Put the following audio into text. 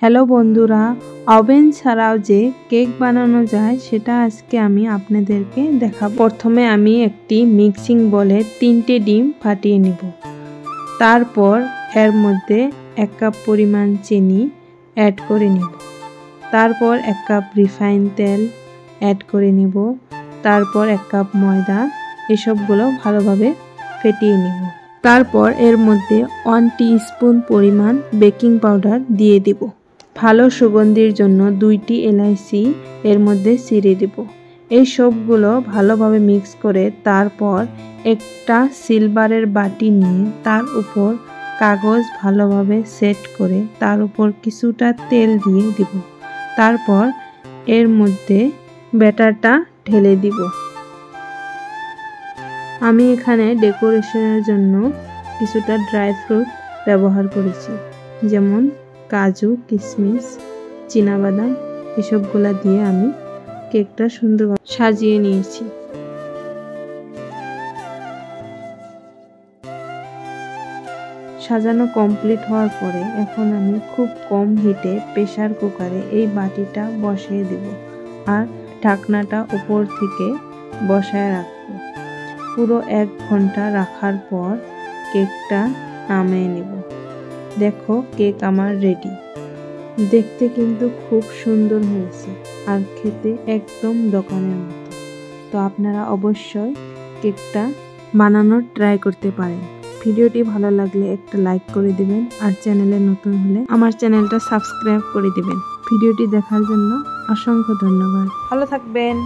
Hello বন্ধুরা, oven ছাড়াও যে কেক বানানো যায় সেটা আজকে আমি আপনাদেরকে দেখাবো। প্রথমে আমি একটি মিক্সিং বলে 3টে ডিম ফাটিয়ে নিব। তারপর এর মধ্যে 1 কাপ পরিমাণ চিনি অ্যাড করে নিব। তারপর 1 কাপ রিফাইন তেল অ্যাড করে নিব। তারপর 1 কাপ ময়দা, এসবগুলো ভালোভাবে ফেটিয়ে নিব। তারপর এর মধ্যে 1 টিস্পুন পরিমাণ বেকিং পাউডার দিয়ে দিব। ভালো সুগন্ধির জন্য 2টি এলাচি এর মধ্যে ছিঁড়ে দেব। এই সবগুলো ভালোভাবে মিক্স করে তারপর একটা সিলভারের বাটি নিয়ে তার উপর কাগজ ভালোভাবে সেট করে তার উপর কিছুটা তেল দিয়ে দিব। তারপর এর মধ্যে ব্যাটারটা ঢেলে দিব। আমি এখানে ডেকোরেশনের জন্য কিছুটা ড্রাই ফ্রুট ব্যবহার করেছি, যেমন কাজু, কিশমিশ, চীনাবাদাম, এসবগুলা দিয়ে আমি কেকটা সুন্দরভাবে সাজিয়ে নিয়েছি। সাজানো কমপ্লিট হওয়ার পরে এখন আমি খুব কম হিটে প্রেসার কুকারে এই বাটিটা বসিয়ে দেব আর ঢাকনাটা উপর থেকে বসায় রাখবো। পুরো 1 ঘন্টা রাখার পর কেকটা নামিয়ে নেব। দেখো, কেক আমার রেডি। দেখতে কিন্তু খুব সুন্দর হয়েছে আর খেতে একদম দোকানের মতো। তো আপনারা অবশ্যই কেকটা বানানোর ট্রাই করতে পারেন। ভিডিওটি ভালো লাগলে একটা লাইক করে দিবেন আর চ্যানেলে নতুন হলে আমার চ্যানেলটা সাবস্ক্রাইব করে দিবেন। ভিডিওটি দেখার জন্য অসংখ্য ধন্যবাদ। ভালো থাকবেন।